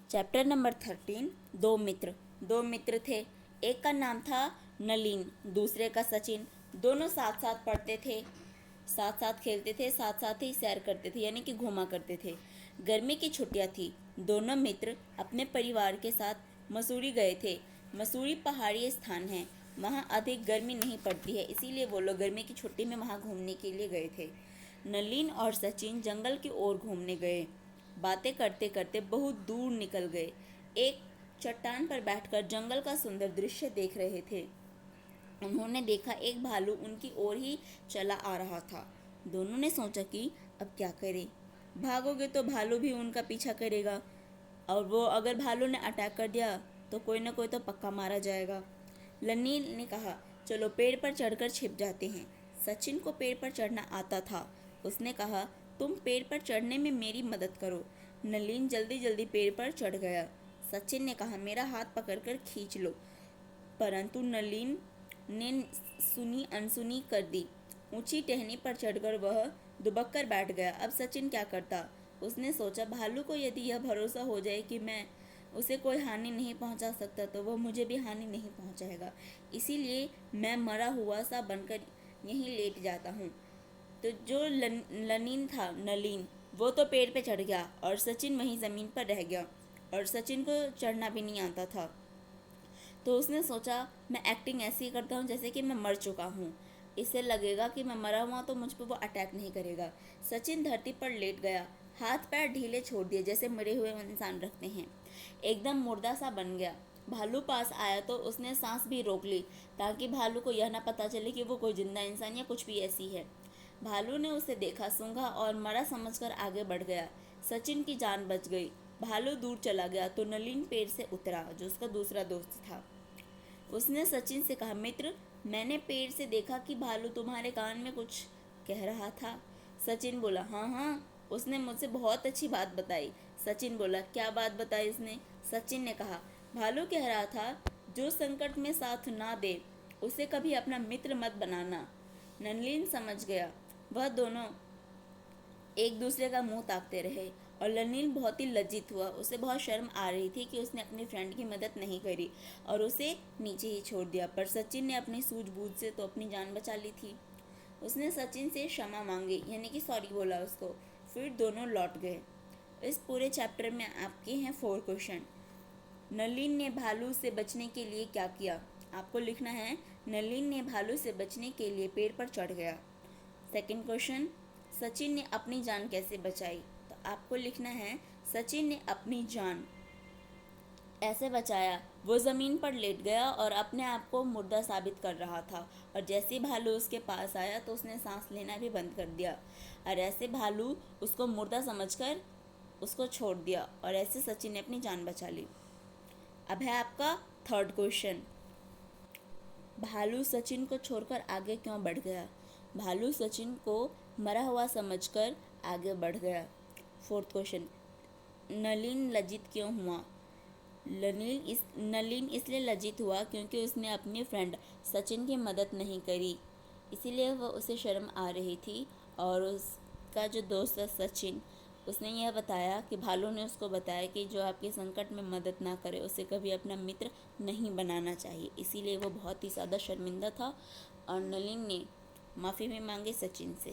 Chapter number 13। दो मित्र थे। एक का नाम था नलिन, दूसरे का सचिन। दोनों साथ साथ पढ़ते थे, साथ साथ खेलते थे, साथ साथ ही सैर करते थे, यानी कि घूमा करते थे। गर्मी की छुट्टियां थी। दोनों मित्र अपने परिवार के साथ मसूरी गए थे। मसूरी पहाड़ी स्थान है, वहाँ अधिक गर्मी नहीं पड़ती है, इसीलिए वो लोग गर्मी की छुट्टी में वहाँ घूमने के लिए गए थे। नलिन और सचिन जंगल की ओर घूमने गए। बातें करते करते बहुत दूर निकल गए। एक चट्टान पर बैठकर जंगल का सुंदर दृश्य देख रहे थे। उन्होंने देखा एक भालू उनकी ओर ही चला आ रहा था। दोनों ने सोचा कि अब क्या करें। भागोगे तो भालू भी उनका पीछा करेगा, और वो अगर भालू ने अटैक कर दिया तो कोई ना कोई तो पक्का मारा जाएगा। लनील ने कहा, चलो पेड़ पर चढ़कर छिप जाते हैं। सचिन को पेड़ पर चढ़ना आता था। उसने कहा, तुम पेड़ पर चढ़ने में मेरी मदद करो। नलिन जल्दी जल्दी पेड़ पर चढ़ गया। सचिन ने कहा, मेरा हाथ पकड़कर खींच लो, परंतु नलिन ने सुनी अनसुनी कर दी। ऊंची टहनी पर चढ़कर वह दुबक कर बैठ गया। अब सचिन क्या करता? उसने सोचा, भालू को यदि यह भरोसा हो जाए कि मैं उसे कोई हानि नहीं पहुंचा सकता तो वह मुझे भी हानि नहीं पहुंचाएगा, इसीलिए मैं मरा हुआ सा बनकर यहीं लेट जाता हूँ। तो जो नलिन वो तो पेड़ पे चढ़ गया और सचिन वहीं ज़मीन पर रह गया, और सचिन को चढ़ना भी नहीं आता था। तो उसने सोचा, मैं एक्टिंग ऐसी करता हूँ जैसे कि मैं मर चुका हूँ, इससे लगेगा कि मैं मरा हुआ तो मुझ पर वो अटैक नहीं करेगा। सचिन धरती पर लेट गया, हाथ पैर ढीले छोड़ दिए जैसे मरे हुए इंसान रखते हैं। एकदम मुर्दा सा बन गया। भालू पास आया तो उसने सांस भी रोक ली, ताकि भालू को यह ना पता चले कि वो कोई जिंदा इंसान या कुछ भी ऐसी है। भालू ने उसे देखा, सूंघा और मरा समझकर आगे बढ़ गया। सचिन की जान बच गई। भालू दूर चला गया तो नलिन पेड़ से उतरा, जो उसका दूसरा दोस्त था। उसने सचिन से कहा, मित्र, मैंने पेड़ से देखा कि भालू तुम्हारे कान में कुछ कह रहा था। सचिन बोला, हाँ हाँ, उसने मुझसे बहुत अच्छी बात बताई। सचिन बोला, क्या बात बताई उसने? सचिन ने कहा, भालू कह रहा था, जो संकट में साथ ना दे उसे कभी अपना मित्र मत बनाना। नलिन समझ गया। वह दोनों एक दूसरे का मुंह ताकते रहे, और नलिन बहुत ही लज्जित हुआ। उसे बहुत शर्म आ रही थी कि उसने अपने फ्रेंड की मदद नहीं करी और उसे नीचे ही छोड़ दिया, पर सचिन ने अपनी सूझबूझ से तो अपनी जान बचा ली थी। उसने सचिन से क्षमा मांगी, यानी कि सॉरी बोला उसको। फिर दोनों लौट गए। इस पूरे चैप्टर में आपके हैं 4 क्वेश्चन। नलिन ने भालू से बचने के लिए क्या किया? आपको लिखना है, नलिन ने भालू से बचने के लिए पेड़ पर चढ़ गया। सेकंड क्वेश्चन, सचिन ने अपनी जान कैसे बचाई? तो आपको लिखना है, सचिन ने अपनी जान ऐसे बचाया, वो ज़मीन पर लेट गया और अपने आप को मुर्दा साबित कर रहा था, और जैसे ही भालू उसके पास आया तो उसने सांस लेना भी बंद कर दिया, और ऐसे भालू उसको मुर्दा समझकर उसको छोड़ दिया, और ऐसे सचिन ने अपनी जान बचा ली। अब है आपका थर्ड क्वेश्चन, भालू सचिन को छोड़कर आगे क्यों बढ़ गया? भालू सचिन को मरा हुआ समझकर आगे बढ़ गया। फोर्थ क्वेश्चन, नलिन लज्जित क्यों हुआ? नलिन इसलिए लज्जित हुआ क्योंकि उसने अपनी फ्रेंड सचिन की मदद नहीं करी, इसीलिए वह उसे शर्म आ रही थी। और उसका जो दोस्त है सचिन, उसने यह बताया कि भालू ने उसको बताया कि जो आपके संकट में मदद ना करे उसे कभी अपना मित्र नहीं बनाना चाहिए, इसीलिए वो बहुत ही ज़्यादा शर्मिंदा था, और नलिन ने माफ़ी भी मांगी सचिन से।